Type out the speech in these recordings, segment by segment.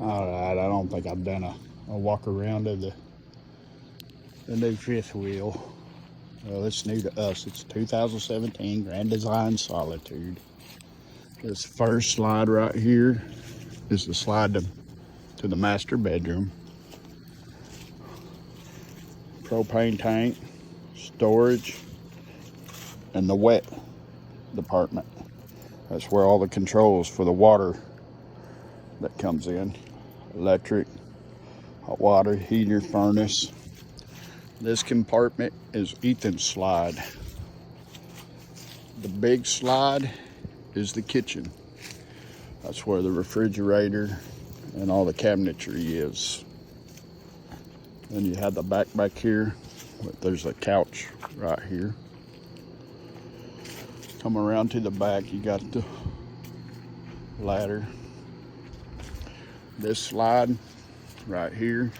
All right, I don't think I've done a walk around of the new fifth wheel. Well, it's new to us. It's 2017 Grand Design Solitude. This first slide right here is the slide to the master bedroom. Propane tank, storage, and the wet department. That's where all the controls for the water that comes in. Electric, hot water, heater, furnace. This compartment is Ethan's slide. The big slide is the kitchen. That's where the refrigerator and all the cabinetry is. Then you have the back here. There's a couch right here. Come around to the back, you got the ladder. This slide right here,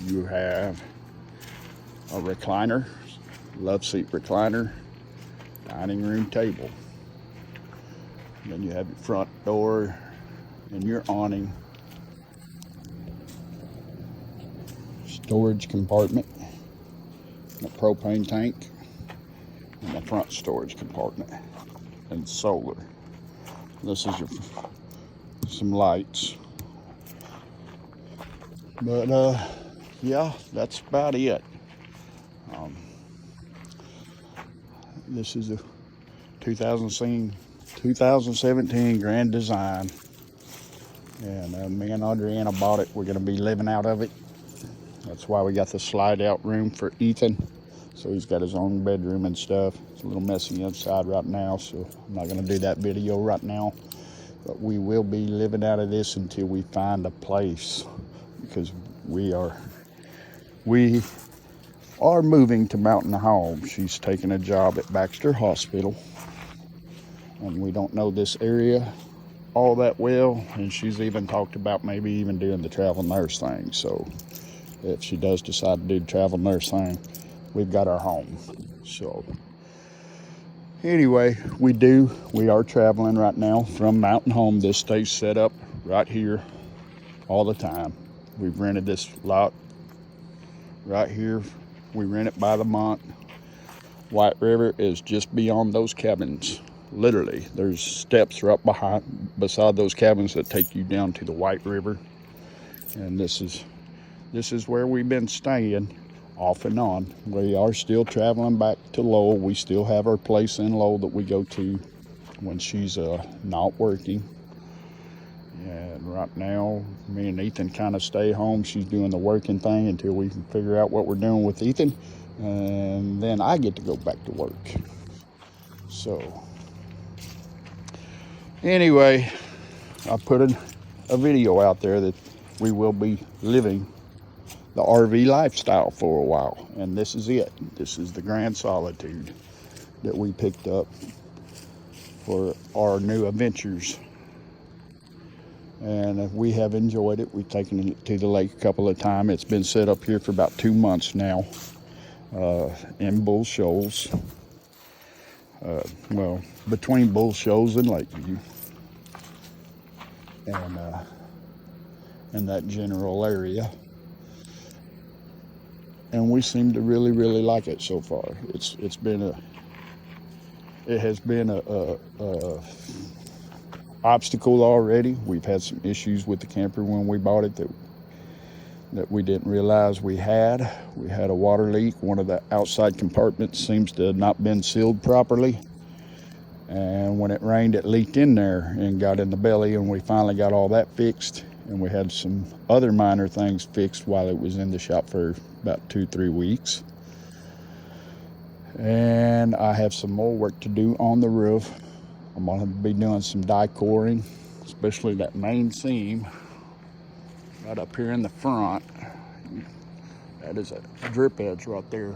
you have a recliner, love seat recliner, dining room table. Then you have your front door and your awning. Storage compartment, a propane tank, and the front storage compartment, and solar. This is some lights. But yeah, that's about it. This is a 2017 Grand Design, and me and Adriana bought it. We're going to be living out of it. That's why we got the slide out room for Ethan. So he's got his own bedroom and stuff. It's a little messy inside right now, so I'm not going to do that video right now. But we will be living out of this until we find a place, because we are moving to Mountain Home. She's taking a job at Baxter Hospital, and we don't know this area all that well, and she's even talked about maybe even doing the travel nurse thing. So if she does decide to do the travel nurse thing, we've got our home. So anyway, we are traveling right now from Mountain Home. This stays set up right here all the time. We've rented this lot right here. We rent it by the month. White River is just beyond those cabins. Literally, there's steps right beside those cabins that take you down to the White River. And this is where we've been staying off and on. We are still traveling back to Lowell. We still have our place in Lowell that we go to when she's not working. And right now, me and Ethan kind of stay home. She's doing the working thing until we can figure out what we're doing with Ethan. And then I get to go back to work. So anyway, I put a video out there that we will be living the RV lifestyle for a while. And this is it. This is the Grand Solitude that we picked up for our new adventures. And we have enjoyed it. We've taken it to the lake a couple of times. It's been set up here for about 2 months now, in Bull Shoals. Well, between Bull Shoals and Lakeview, and in that general area. And we seem to really, really like it so far. It has been a obstacle already. We've had some issues with the camper when we bought it that we didn't realize we had. We had a water leak. One of the outside compartments seems to have not been sealed properly. And when it rained, it leaked in there and got in the belly, and we finally got all that fixed. And we had some other minor things fixed while it was in the shop for about 2-3 weeks. And I have some more work to do on the roof. I'm going to be doing some die-coring, especially that main seam right up here in the front. That is a drip edge right there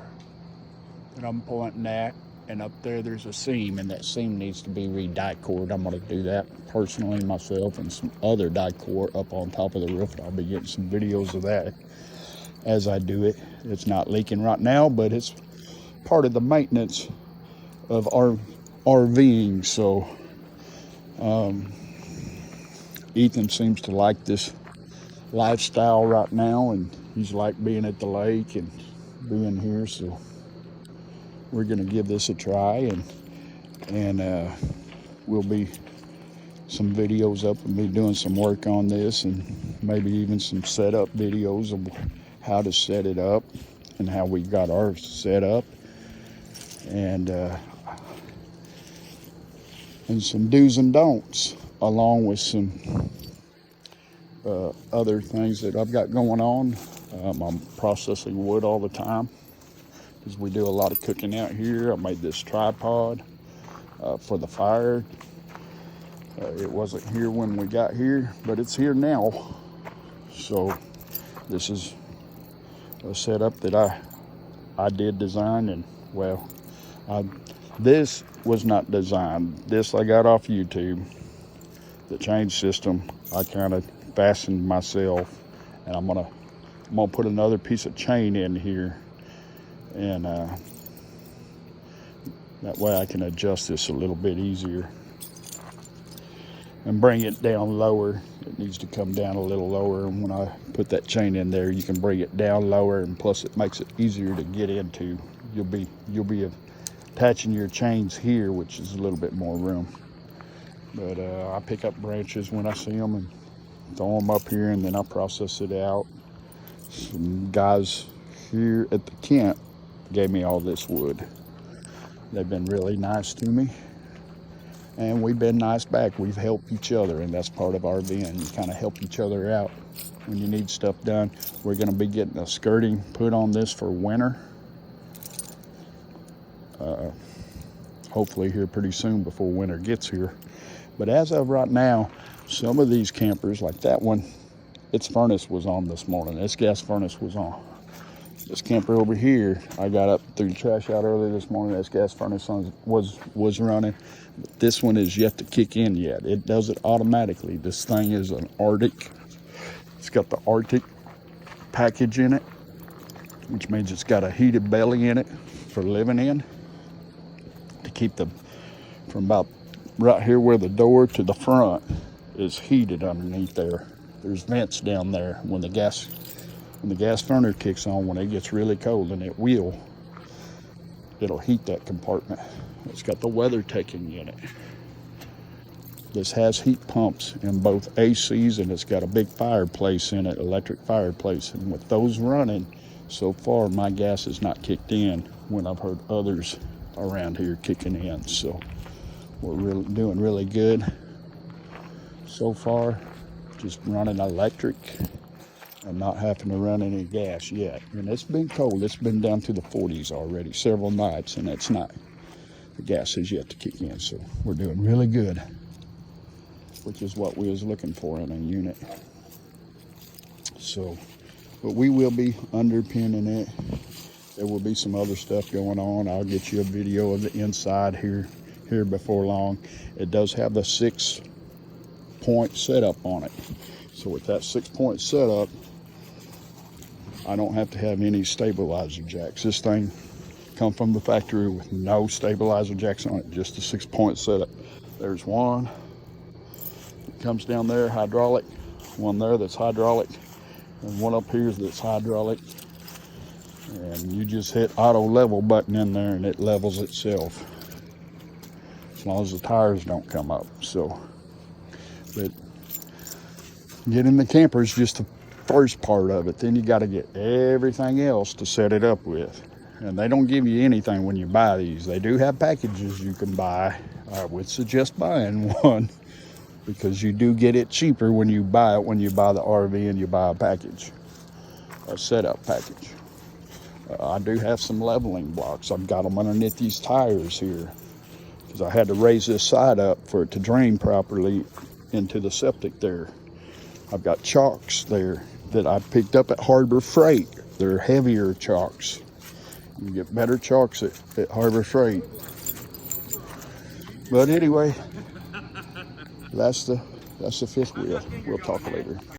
that I'm pointing at. And up there's a seam, and that seam needs to be re-die-cored. I'm going to do that personally myself, and some other die-core up on top of the roof. I'll be getting some videos of that as I do it. It's not leaking right now, but it's part of the maintenance of our RVing. So Ethan seems to like this lifestyle right now, and he's like being at the lake and being here. So we're gonna give this a try, and we'll be some videos up and be doing some work on this, and maybe even some setup videos of how to set it up and how we got ours set up, and some do's and don'ts, along with some other things that I've got going on. I'm processing wood all the time because we do a lot of cooking out here. I made this tripod for the fire. It wasn't here when we got here, but it's here now. So this is a setup that I did design, and well, this was not designed. This I got off YouTube. The chain system I kind of fastened myself, and I'm gonna put another piece of chain in here, and that way I can adjust this a little bit easier and bring it down lower. It needs to come down a little lower, and when I put that chain in there, you can bring it down lower, and plus it makes it easier to get into. You'll be attaching your chains here, which is a little bit more room. But I pick up branches when I see them and throw them up here, and then I process it out. Some guys here at the camp gave me all this wood. They've been really nice to me, and we've been nice back. We've helped each other, and that's part of RVing. You kind of help each other out when you need stuff done. We're going to be getting a skirting put on this for winter. Hopefully here pretty soon before winter gets here. But as of right now, some of these campers, like that one, its furnace was on this morning. Its gas furnace was on. This camper over here, I got up, threw the trash out early this morning. Its gas furnace was running. But this one is yet to kick in yet. It does it automatically. This thing is an Arctic. It's got the Arctic package in it, which means it's got a heated belly in it for living in, to keep them from about right here where the door to the front is heated underneath there. There's vents down there. When the gas furnace kicks on, when it gets really cold, and it'll heat that compartment. It's got the WeatherTech in it. This has heat pumps in both ACs, and it's got a big fireplace in it, electric fireplace. And with those running, so far my gas has not kicked in when I've heard others around here kicking in. So we're doing really good so far, just running electric and not having to run any gas yet. And it's been cold. It's been down to the 40s already several nights, and it's not. The gas is yet to kick in, so we're doing really good, which is what we was looking for in a unit. So, but we will be underpinning it. There will be some other stuff going on. I'll get you a video of the inside here before long. It does have the 6-point setup on it. So with that 6-point setup, I don't have to have any stabilizer jacks. This thing come from the factory with no stabilizer jacks on it, just a 6-point setup. There's one. It comes down there, hydraulic. One there that's hydraulic, and one up here that's hydraulic. And you just hit auto level button in there, and it levels itself, as long as the tires don't come up. So, but getting the camper is just the first part of it. Then you got to get everything else to set it up with. And they don't give you anything when you buy these. They do have packages you can buy. I would suggest buying one, because you do get it cheaper when you buy it, when you buy the RV and you buy a package, a setup package. I do have some leveling blocks. I've got them underneath these tires here, because I had to raise this side up for it to drain properly into the septic there. I've got chocks there that I picked up at Harbor Freight. They're heavier chocks. You get better chalks at Harbor Freight. But anyway, that's the fifth wheel. We'll talk later.